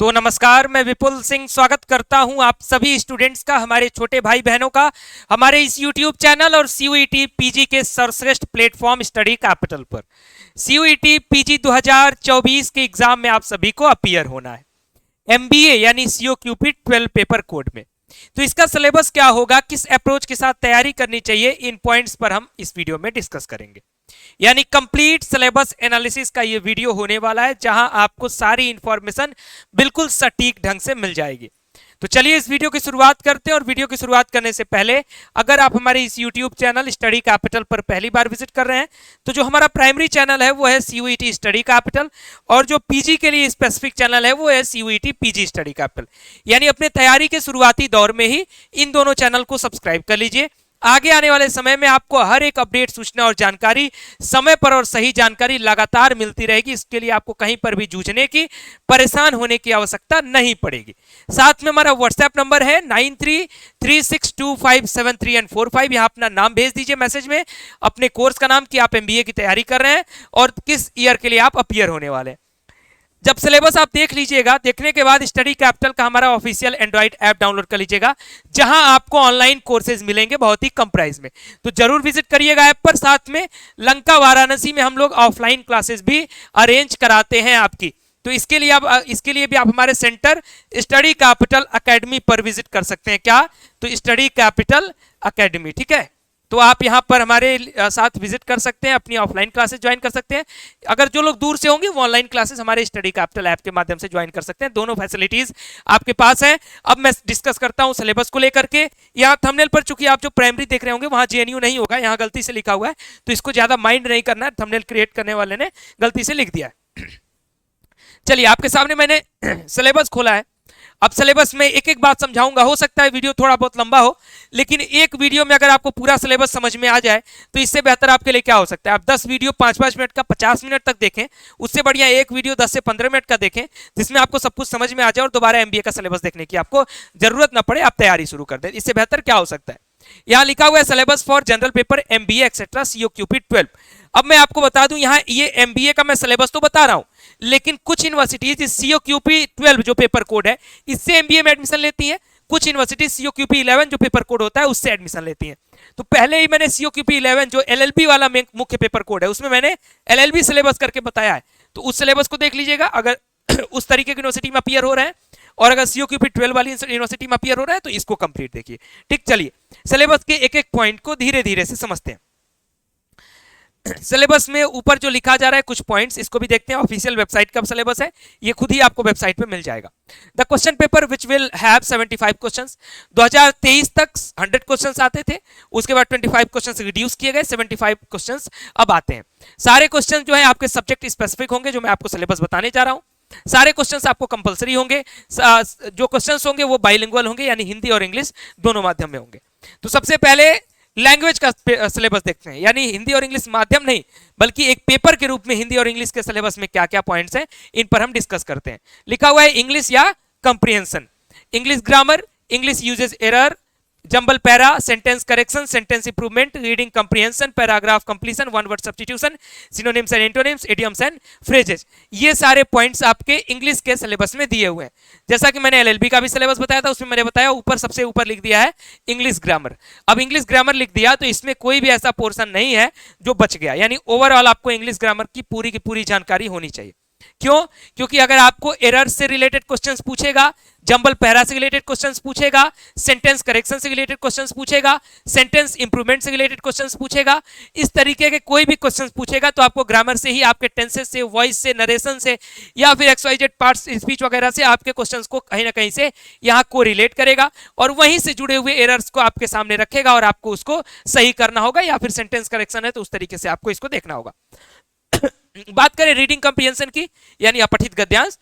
तो नमस्कार, मैं विपुल सिंह स्वागत करता हूं आप सभी स्टूडेंट्स का, हमारे छोटे भाई बहनों का, हमारे इस YouTube चैनल और CUET पीजी के सर्वश्रेष्ठ प्लेटफॉर्म स्टडी कैपिटल पर। CUET पीजी 2024 के एग्जाम में आप सभी को अपीयर होना है MBA यानी COQP 12 पेपर कोड में। तो इसका सिलेबस क्या होगा, किस अप्रोच के साथ तैयारी करनी चाहिए, इन पॉइंट्स पर हम इस वीडियो में डिस्कस करेंगे। यानी कंप्लीट सिलेबस एनालिसिस का ये वीडियो होने वाला है, जहां आपको सारी इंफॉर्मेशन बिल्कुल सटीक ढंग से मिल जाएगी। तो चलिए इस वीडियो की शुरुआत करते हैं। और वीडियो की शुरुआत करने से पहले अगर आप हमारे इस YouTube चैनल स्टडी कैपिटल पर पहली बार विजिट कर रहे हैं, तो जो हमारा प्राइमरी चैनल है वो है CUET स्टडी कैपिटल, और जो पीजी के लिए स्पेसिफिक चैनल है वो है CUET पीजी स्टडी कैपिटल। यानी अपने तैयारी के शुरुआती दौर में ही इन दोनों चैनल को सब्सक्राइब कर लीजिए। आगे आने वाले समय में आपको हर एक अपडेट, सूचना और जानकारी समय पर और सही जानकारी लगातार मिलती रहेगी। इसके लिए आपको कहीं पर भी जूझने की, परेशान होने की आवश्यकता नहीं पड़ेगी। साथ में हमारा व्हाट्सएप नंबर है 9336257345। यहाँ अपना नाम भेज दीजिए मैसेज में, अपने कोर्स का नाम कि आप MBA की तैयारी कर रहे हैं और किस ईयर के लिए आप अपीयर होने वाले हैं। जब सिलेबस आप देख लीजिएगा, देखने के बाद स्टडी कैपिटल का हमारा ऑफिशियल एंड्रॉइड ऐप डाउनलोड कर लीजिएगा, जहां आपको ऑनलाइन कोर्सेज मिलेंगे बहुत ही कम प्राइस में। तो जरूर विजिट करिएगा ऐप पर। साथ में लंका वाराणसी में हम लोग ऑफलाइन क्लासेस भी अरेंज कराते हैं आपकी। तो इसके लिए भी आप हमारे सेंटर स्टडी कैपिटल अकेडमी पर विजिट कर सकते हैं। क्या? तो स्टडी कैपिटल अकेडमी, ठीक है। तो आप यहां पर हमारे साथ विजिट कर सकते हैं, अपनी ऑफलाइन क्लासेस ज्वाइन कर सकते हैं। अगर जो लोग दूर से होंगे वो ऑनलाइन क्लासेस हमारे स्टडी कैपिटल ऐप के माध्यम से ज्वाइन कर सकते हैं। दोनों फैसिलिटीज आपके पास हैं। अब मैं डिस्कस करता हूं सिलेबस को लेकर के। यहाँ थंबनेल पर चूंकि आप जो प्राइमरी देख रहे होंगे वहां JNU नहीं होगा, यहाँ गलती से लिखा हुआ है, तो इसको ज्यादा माइंड नहीं करना है, थंबनेल क्रिएट करने वाले ने गलती से लिख दिया है। चलिए, आपके सामने मैंने सिलेबस खोला है। अब सिलेबस में एक एक बात समझाऊंगा। हो सकता है वीडियो थोड़ा बहुत लंबा हो, लेकिन एक वीडियो में अगर आपको पूरा सिलेबस समझ में आ जाए तो इससे बेहतर आपके लिए क्या हो सकता है। आप 10 वीडियो 5-5 मिनट का 50 मिनट तक देखें, उससे बढ़िया एक वीडियो 10 से 15 मिनट का देखें, जिसमें आपको सब कुछ समझ में आ जाए और दोबारा MBA का सिलेबस देखने की आपको जरूरत ना पड़े, आप तैयारी शुरू कर दें। इससे बेहतर क्या हो सकता है। यहाँ लिखा हुआ है syllabus for general paper MBA etcetera COQP 12। अब मैं आपको बता दूं, यहाँ ये MBA का मैं सिलेबस तो बता रहा हूं, लेकिन कुछ यूनिवर्सिटीज इस COQP 12 जो पेपर कोड है इससे MBA में एडमिशन लेती हैं। कुछ यूनिवर्सिटीज COQP 11 जो पेपर कोड होता है उससे एडमिशन लेती हैं। तो पहले ही मैंने COQP 11 जो LLB वाला मुख्य पेपर कोड है उसमें मैंने LLB सिलेबस करके बताया है। तो उस सिलेबस को देख लीजिएगा अगर उस तरीके की यूनिवर्सिटी में अपीयर हो रहे हैं, और अगर COQP 12 वाली यूनिवर्सिटी में अपीयर हो रहा है तो इसको कंप्लीट देखिए। ठीक, चलिए सिलेबस के एक एक पॉइंट को धीरे धीरे से समझते हैं। सिलेबस में ऊपर जो लिखा जा रहा है कुछ पॉइंट्स, इसको भी देखते हैं। ऑफिशियल वेबसाइट का सिलेबस है, ये खुद ही आपको वेबसाइट पे मिल जाएगा। The question paper which will have 75 questions. 2023 तक 100 क्वेश्चंस आते थे, उसके बाद 25 क्वेश्चंस रिड्यूस किए गए, 75 क्वेश्चंस अब आते हैं। सारे क्वेश्चन जो है आपके सब्जेक्ट स्पेसिफिक होंगे, जो मैं आपको सिलेबस बताने जा रहा हूँ। सारे क्वेश्चंस आपको कंपलसरी होंगे। जो क्वेश्चंस होंगे वो बाइलिंगुअल होंगे, यानी हिंदी और इंग्लिश दोनों माध्यम में होंगे। तो सबसे पहले लैंग्वेज का सिलेबस देखते हैं, यानी हिंदी और इंग्लिश माध्यम नहीं बल्कि एक पेपर के रूप में हिंदी और इंग्लिश के सिलेबस में क्या क्या पॉइंट्स हैं, इन पर हम डिस्कस करते हैं। लिखा हुआ है इंग्लिश या comprehension, English grammar, English usage error, jumble para, sentence correction, sentence improvement, reading comprehension, paragraph completion, one word substitution, synonyms and antonyms, idioms and phrases. ये सारे पॉइंट्स आपके इंग्लिश के सिलेबस में दिए हुए हैं। जैसा कि मैंने LLB का भी सिलेबस बताया था, उसमें मैंने बताया ऊपर सबसे ऊपर लिख दिया है इंग्लिश ग्रामर। अब इंग्लिश ग्रामर लिख दिया तो इसमें कोई भी ऐसा पोर्शन नहीं है जो बच गया, यानी ओवरऑल आपको इंग्लिश ग्रामर की पूरी जानकारी होनी चाहिए। क्यों? क्योंकि अगर आपको एरर से रिलेटेड क्वेश्चंस पूछेगा, जंबल पैरा से रिलेटेड क्वेश्चंस पूछेगा, सेंटेंस करेक्शन से रिलेटेड क्वेश्चंस पूछेगा, सेंटेंस इंप्रूवमेंट से रिलेटेड क्वेश्चंस पूछेगा, इस तरीके के कोई भी क्वेश्चंस पूछेगा तो आपको ग्रामर से ही, आपके टेंसेस से, वॉइस से, नरेशन से, या फिर XYZ पार्ट्स, स्पीच वगैरह से आपके क्वेश्चंस को कहीं ना कहीं से यहाँ को रिलेट करेगा और वहीं से जुड़े हुए एरर्स को आपके सामने रखेगा और आपको उसको सही करना होगा, या फिर सेंटेंस करेक्शन है तो उस तरीके से आपको इसको देखना होगा। बात करें रीडिंग कंप्रिहेंशन की, यानी अपठित गद्यांश,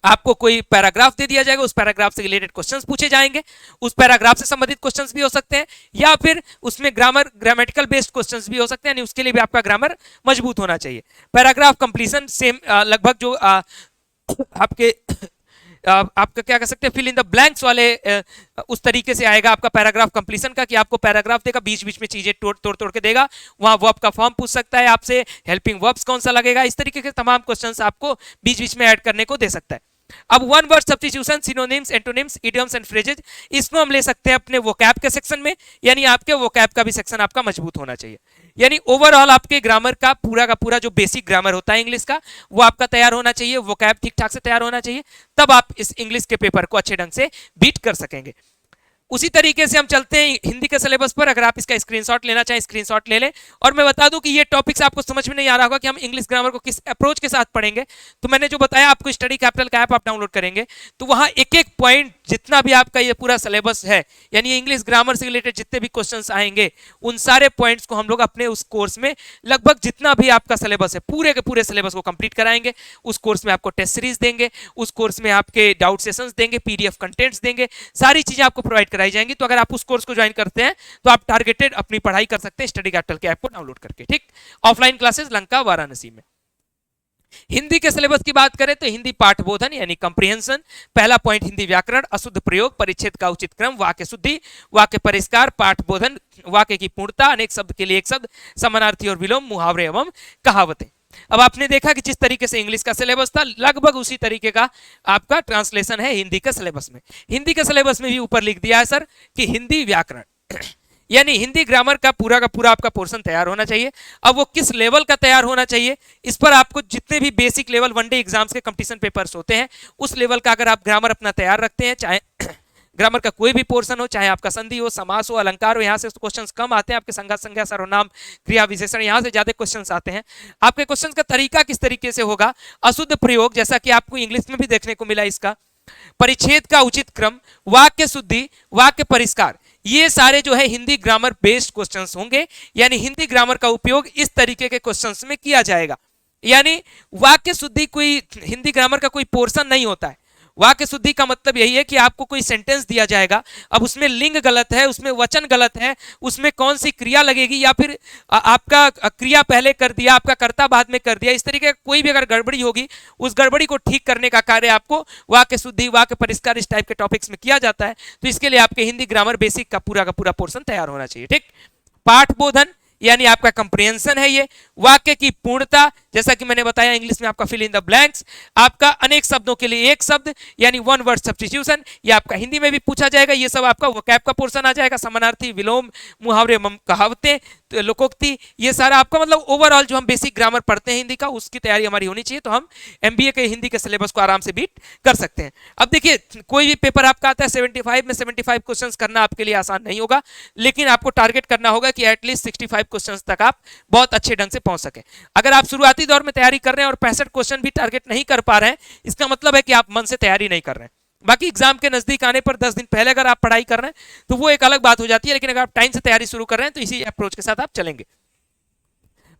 आपको कोई पैराग्राफ दे दिया जाएगा, उस पैराग्राफ से रिलेटेड क्वेश्चंस पूछे जाएंगे, उस पैराग्राफ से संबंधित क्वेश्चंस भी हो सकते हैं, या फिर उसमें ग्रामेटिकल बेस्ड क्वेश्चंस भी हो सकते हैं, यानी उसके लिए भी आपका ग्रामर मजबूत होना चाहिए। पैराग्राफ कंप्लीशन सेम लगभग जो आपके आपका क्या कह सकते हैं फिल इन द ब्लैंक्स वाले उस तरीके से आएगा आपका पैराग्राफ कंप्लीशन का, कि आपको पैराग्राफ देगा, बीच बीच में चीजें तोड़ के देगा, वहां वर्ब का फॉर्म पूछ सकता है आपसे, हेल्पिंग वर्ब्स कौन सा लगेगा, इस तरीके के तमाम क्वेश्चंस आपको बीच बीच में ऐड करने को दे सकता है। अब one word substitution, synonyms, antonyms, idioms and phrases, इसको हम ले सकते हैं अपने वोकैब के सेक्शन में, यानी आपके वोकैब का भी सेक्शन आपका मजबूत होना चाहिए। यानी ओवरऑल आपके ग्रामर का पूरा जो बेसिक ग्रामर होता है इंग्लिश का, वो आपका तैयार होना चाहिए, वोकैब ठीक ठाक से तैयार होना चाहिए, तब आप इस इंग्लिश के पेपर को अच्छे ढंग से बीट कर सकेंगे। उसी तरीके से हम चलते हैं हिंदी के सिलेबस पर। अगर आप इसका स्क्रीनशॉट लेना चाहें स्क्रीनशॉट ले लें। और मैं बता दूं कि ये टॉपिक्स आपको समझ में नहीं आ रहा होगा कि हम इंग्लिश ग्रामर को किस अप्रोच के साथ पढ़ेंगे, तो मैंने जो बताया आपको, स्टडी कैपिटल का ऐप आप डाउनलोड करेंगे तो वहां एक एक पॉइंट जितना भी आपका ये पूरा सिलेबस है, यानी ये इंग्लिश ग्रामर से रिलेटेड जितने भी क्वेश्चंस आएंगे, उन सारे पॉइंट्स को हम लोग अपने उस कोर्स में लगभग जितना भी आपका सिलेबस है पूरे के पूरे सिलेबस को कंप्लीट कराएंगे। उस कोर्स में आपको टेस्ट सीरीज देंगे, उस कोर्स में आपके डाउट सेशंस देंगे, पीडीएफ कंटेंट्स देंगे, सारी चीजें आपको प्रोवाइड कराई जाएंगी। तो अगर आप उस कोर्स को ज्वाइन करते हैं तो आप टारगेटेड अपनी पढ़ाई कर सकते हैं स्टडी कैपिटल के ऐप को डाउनलोड करके। ठीक, ऑफलाइन क्लासेस लंका वाराणसी में। हिंदी के सिलेबस की बात करें तो हिंदी पाठबोधन यानी कंप्रीहेंशन, पहला पॉइंट हिंदी व्याकरण, अशुद्ध प्रयोग, परिच्छेद का उचित क्रम, वाक्य शुद्धि, वाक्य परिष्कार, पाठबोधन, वाक्य की पूर्णता, अनेक शब्द के लिए एक शब्द, समानार्थी और विलोम, मुहावरे एवं कहावतें। अब आपने देखा कि जिस तरीके से इंग्लिश का सिलेबस था, लगभग उसी तरीके का आपका ट्रांसलेशन है हिंदी के सिलेबस में। हिंदी के सिलेबस में भी ऊपर लिख दिया है सर कि हिंदी व्याकरण यानी हिंदी ग्रामर का पूरा आपका पोर्शन तैयार होना चाहिए। अब वो किस लेवल का तैयार होना चाहिए, इस पर आपको जितने भी बेसिक लेवल वनडे एग्जाम्स के कंपटीशन पेपर्स होते हैं, उस लेवल का अगर आप ग्रामर अपना तैयार रखते हैं, चाहे ग्रामर का कोई भी पोर्शन हो, चाहे आपका संधि हो, समास हो, अलंकार हो, यहाँ से क्वेश्चंस कम आते हैं। आपके संज्ञा, संज्ञा, सर्वनाम, क्रिया विशेषण, यहाँ से ज्यादा क्वेश्चंस आते हैं। आपके क्वेश्चंस का तरीका किस तरीके से होगा, अशुद्ध प्रयोग, जैसा कि आपको इंग्लिश में भी देखने को मिला इसका, परिच्छेद का उचित क्रम, वाक्य शुद्धि, वाक्य परिष्कार, ये सारे जो है हिंदी ग्रामर बेस्ड क्वेश्चंस होंगे। यानी हिंदी ग्रामर का उपयोग इस तरीके के क्वेश्चंस में किया जाएगा। यानी वाक्य शुद्धि कोई हिंदी ग्रामर का कोई पोर्शन नहीं होता है। वाक्य शुद्धि का मतलब यही है कि आपको कोई सेंटेंस दिया जाएगा, अब उसमें लिंग गलत है, उसमें वचन गलत है, उसमें कौन सी क्रिया लगेगी, या फिर आपका क्रिया पहले कर दिया, आपका कर्ता बाद में कर दिया, इस तरीके का कोई भी अगर गड़बड़ी होगी, उस गड़बड़ी को ठीक करने का कार्य आपको वाक्य शुद्धि, वाक्य परिष्कार, इस टाइप के टॉपिक्स में किया जाता है। तो इसके लिए आपके हिंदी ग्रामर बेसिक का पूरा पोर्शन तैयार होना चाहिए। ठीक, पाठबोधन यानी आपका कंप्रीहेंशन है ये, वाक्य की पूर्णता, जैसा कि मैंने बताया इंग्लिश में आपका फिल इन द ब्लैंक्स, आपका अनेक शब्दों के लिए एक शब्द यानी वन वर्ड सब्स्टिट्यूशन, ये आपका हिंदी में भी पूछा जाएगा, ये सब आपका वोकैब का पोर्शन आ जाएगा, समानार्थी, विलोम, मुहावरे, कहावतें, तो लोकोक्ति, ये सारा आपका मतलब ओवरऑल जो हम बेसिक ग्रामर पढ़ते हैं हिंदी का, उसकी तैयारी हमारी होनी चाहिए। तो हम एमबीए के हिंदी के सिलेबस को आराम से बीट कर सकते हैं। अब देखिए, कोई भी पेपर आपका आता है 75 में 75 क्वेश्चंस करना आपके लिए आसान नहीं होगा, लेकिन आपको टारगेट करना होगा कि एटलीस्ट 65 क्वेश्चंस तक आप बहुत अच्छे ढंग से पहुंच सके। अगर आप शुरुआती दौर में तैयारी कर रहे हैं और 65 क्वेश्चन भी टारगेट नहीं कर पा रहे हैं, इसका मतलब है कि आप मन से तैयारी नहीं कर रहे हैं। बाकी एग्जाम के नजदीक आने पर 10 दिन पहले अगर आप पढ़ाई कर रहे हैं तो वो एक अलग बात हो जाती है, लेकिन अगर आप टाइम से तैयारी शुरू कर रहे हैं तो इसी अप्रोच के साथ आप चलेंगे।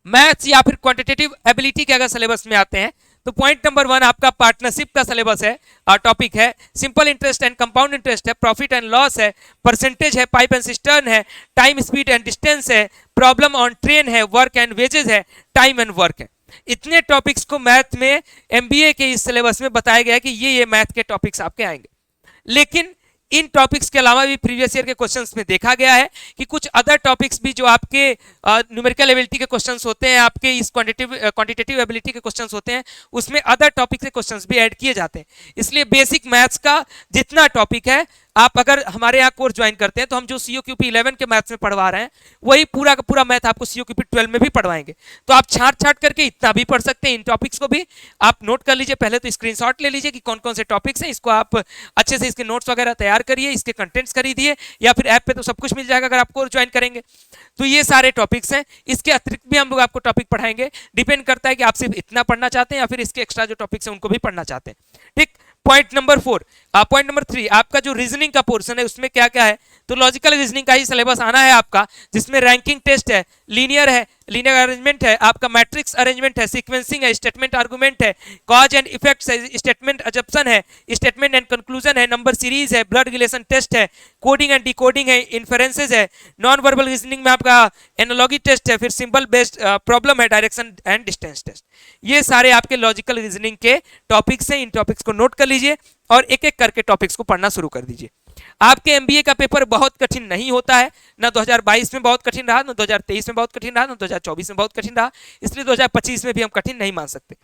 मैथ्स या फिर क्वांटिटेटिव एबिलिटी के अगर सिलेबस में आते हैं तो पॉइंट नंबर 1 आपका पार्टनरशिप का सिलेबस है, टॉपिक है, simple interest and compound interest है, प्रॉफिट एंड लॉस है, परसेंटेज है, पाइप एंड सिस्टर्न है, टाइम स्पीड एंड डिस्टेंस है, प्रॉब्लम ऑन ट्रेन है, वर्क एंड वेजेस है, टाइम एंड वर्क है। इतने टॉपिक्स को मैथ में एमबीए के इस सिलेबस में बताया गया है कि ये मैथ के टॉपिक्स आपके आएंगे। लेकिन इन टॉपिक्स के अलावा भी प्रीवियस ईयर के क्वेश्चंस में देखा गया है कि कुछ अदर टॉपिक्स भी जो आपके न्यूमेरिकल एबिलिटी के क्वेश्चंस होते हैं, आपके इस क्वांटिटेटिव एबिलिटी के क्वेश्चंस होते हैं, उसमें अदर टॉपिक के क्वेश्चंस भी ऐड किए जाते हैं। इसलिए बेसिक मैथ्स का जितना टॉपिक है, आप अगर हमारे यहाँ कोर्स ज्वाइन करते हैं तो हम जो COQP 11 के मैथ्स में पढ़वा रहे हैं वही पूरा का पूरा मैथ आपको COQP 12 में भी पढ़वाएंगे। तो आप छाट करके इतना भी पढ़ सकते हैं। इन टॉपिक्स को भी आप नोट कर लीजिए, पहले तो स्क्रीनशॉट ले लीजिए कि कौन कौन से टॉपिक्स हैं, इसको आप अच्छे से इसके नोट्स वगैरह तैयार करिए, इसके कंटेंट्स खरीदिए, या फिर ऐप पे तो सब कुछ मिल जाएगा अगर आप कोर्स ज्वाइन करेंगे। तो ये सारे टॉपिक्स हैं, इसके अतिरिक्त भी हम लोग आपको टॉपिक पढ़ाएंगे। डिपेंड करता है कि आप सिर्फ इतना पढ़ना चाहते हैं या फिर इसके एक्स्ट्रा जो टॉपिक्स हैं उनको भी पढ़ना चाहते हैं। ठीक, पॉइंट नंबर 4, पॉइंट नंबर 3 आपका जो रीजनिंग का पोर्शन है उसमें क्या क्या है, तो लॉजिकल रीजनिंग का ही सिलेबस आना है आपका, जिसमें रैंकिंग टेस्ट है, लीनियर अरेंजमेंट है, आपका मैट्रिक्स अरेंजमेंट है, सीक्वेंसिंग है, स्टेटमेंट आर्गुमेंट है, कॉज एंड इफेक्ट्स है, स्टेटमेंट अजप्शन है, स्टेटमेंट एंड कंक्लूजन है, नंबर सीरीज है, ब्लड रिलेशन टेस्ट है, कोडिंग एंड डिकोडिंग है, इन्फरेंसेज है, नॉन वर्बल रीजनिंग में आपका एनालॉजी टेस्ट है, फिर सिंबल बेस्ड प्रॉब्लम है, डायरेक्शन एंड डिस्टेंस टेस्ट। ये सारे आपके लॉजिकल रीजनिंग के टॉपिक्स हैं। इन टॉपिक्स को नोट कर लीजिए और एक एक करके टॉपिक्स को पढ़ना शुरू कर दीजिए। आपके एमबीए का पेपर बहुत कठिन नहीं होता है, ना 2022 में बहुत कठिन रहा, ना 2023 में बहुत कठिन रहा, ना 2024 में बहुत कठिन रहा, इसलिए 2025 में भी हम कठिन नहीं मान सकते।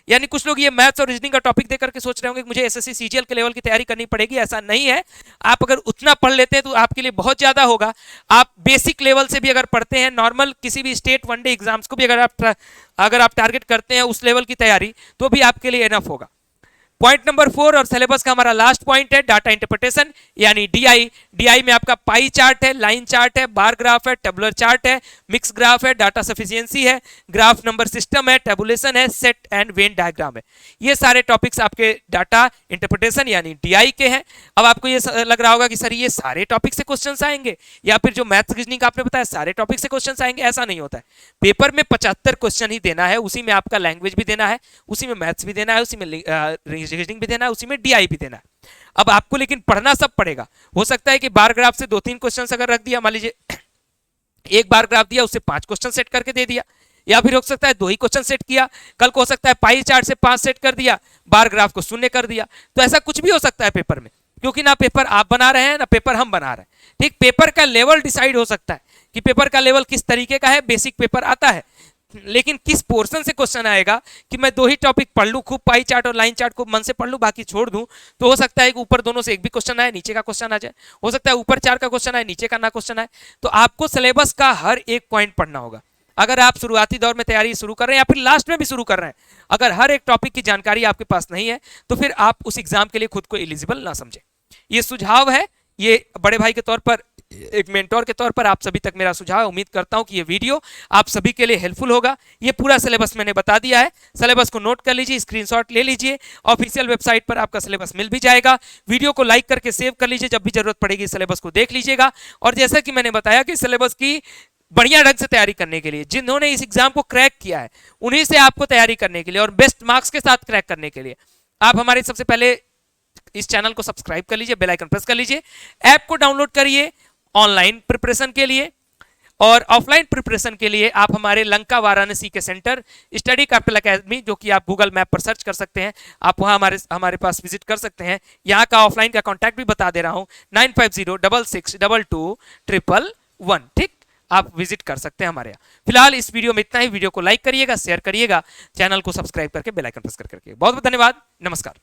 यानी कुछ लोग ये मैथ्स और रीजनिंग का टॉपिक देकर के सोच रहे होंगे कि मुझे एसएससी सीजीएल के लेवल की तैयारी करनी पड़ेगी, ऐसा नहीं है। आप अगर उतना पढ़ लेते हैं तो आपके लिए बहुत ज्यादा होगा। आप बेसिक लेवल से भी अगर पढ़ते हैं, नॉर्मल किसी भी स्टेट वनडे एग्जाम्स को भी अगर आप टारगेट करते हैं उस लेवल की तैयारी, तो भी आपके लिए इनफ होगा। पॉइंट नंबर 4 और सिलेबस का हमारा लास्ट पॉइंट है डाटा इंटरप्रिटेशन यानी डीआई। डीआई में आपका पाई चार्ट है, लाइन चार्ट है, बार ग्राफ है, टेबुलर चार्ट है, मिक्स ग्राफ है, डाटा सफिशिएंसी है, ग्राफ नंबर सिस्टम है, टेबुलेशन है, सेट एंड वेन डायग्राम है। ये सारे टॉपिक्स आपके डाटा इंटरप्रिटेशन यानी डीआई के हैं। अब आपको ये लग रहा होगा कि सर ये सारे टॉपिक से क्वेश्चंस आएंगे या फिर जो मैथ्स रीजनिंग आपने बताया सारे टॉपिक से क्वेश्चंस आएंगे, ऐसा नहीं होता है। पेपर में 75 क्वेश्चन ही देना है, उसी में आपका लैंग्वेज भी देना है, उसी में मैथ्स भी देना है, उसी में रीजनिंग भी देना है, उसी में डीआई भी देना है। अब आपको लेकिन पढ़ना सब पड़ेगा। हो सकता है कि बार ग्राफ से 2-3 क्वेश्चंस अगर रख दिया, मान लीजिए एक बार ग्राफ दिया उससे 5 क्वेश्चन सेट करके दे दिया, या फिर हो सकता है 2 ही क्वेश्चन सेट किया, कल को हो सकता है पाई चार्ट से 5 सेट कर दिया, बार ग्राफ को 0 कर दिया। तो ऐसा कुछ भी हो सकता है पेपर में, क्योंकि ना पेपर आप बना रहे हैं ना पेपर हम बना रहे हैं। ठीक, पेपर का लेवल डिसाइड हो सकता है कि पेपर का लेवल किस तरीके का है। बेसिक पेपर आता है, लेकिन किस पोर्शन से क्वेश्चन आएगा कि मैं 2 ही टॉपिक पढ़ लूं, खूब पाई चार्ट और लाइन चार्ट को मन से पढ़ लूं, बाकी छोड़ दूं, तो हो सकता है कि ऊपर दोनों से एक भी क्वेश्चन आए, नीचे का क्वेश्चन आ जाए। हो सकता है ऊपर 4 का क्वेश्चन आए, नीचे का ना क्वेश्चन आए। तो आपको सिलेबस का हर एक पॉइंट पढ़ना होगा। अगर आप शुरुआती दौर में तैयारी शुरू कर रहे हैं या फिर लास्ट में भी शुरू कर रहे हैं, अगर हर एक टॉपिक की जानकारी आपके पास नहीं है तो फिर आप उस एग्जाम के लिए खुद को एलिजिबल ना समझें। ये सुझाव है, ये बड़े भाई के तौर पर, एक मेंटोर के तौर पर आप सभी तक मेरा सुझाव है। उम्मीद करता हूं कि ये वीडियो आप सभी के लिए हेल्पफुल होगा। ये पूरा सिलेबस मैंने बता दिया है, सिलेबस को नोट कर लीजिए, स्क्रीनशॉट ले लीजिए, ऑफिशियल वेबसाइट पर आपका सिलेबस मिल भी जाएगा। वीडियो को लाइक करके सेव कर लीजिए, जब भी जरूरत पड़ेगी सिलेबस को देख लीजिएगा। और जैसा कि मैंने बताया कि सिलेबस की बढ़िया ढंग से तैयारी करने के लिए, जिन्होंने इस एग्जाम को क्रैक किया है, उन्हीं से आपको तैयारी करने के लिए और बेस्ट मार्क्स के साथ क्रैक करने के लिए आप हमारे सबसे पहले इस चैनल को सब्सक्राइब कर लीजिए, बेल आइकन प्रेस कर लीजिए, ऐप को डाउनलोड करिए ऑनलाइन प्रिपरेशन के लिए। और ऑफलाइन प्रिपरेशन के लिए आप हमारे लंका वाराणसी के सेंटर स्टडी कैपिटल एकेडमी, जो कि आप गूगल मैप पर सर्च कर सकते हैं, आप वहां हमारे पास विजिट कर सकते हैं। यहाँ का ऑफलाइन का कॉन्टैक्ट भी बता दे रहा हूँ, 9506622111। ठीक, आप विजिट कर सकते हैं हमारे यहाँ। फिलहाल इस वीडियो में इतना ही। वीडियो को लाइक करिएगा, शेयर करिएगा, चैनल को सब्सक्राइब करके बेल आइकन प्रेस करके। बहुत बहुत धन्यवाद, नमस्कार।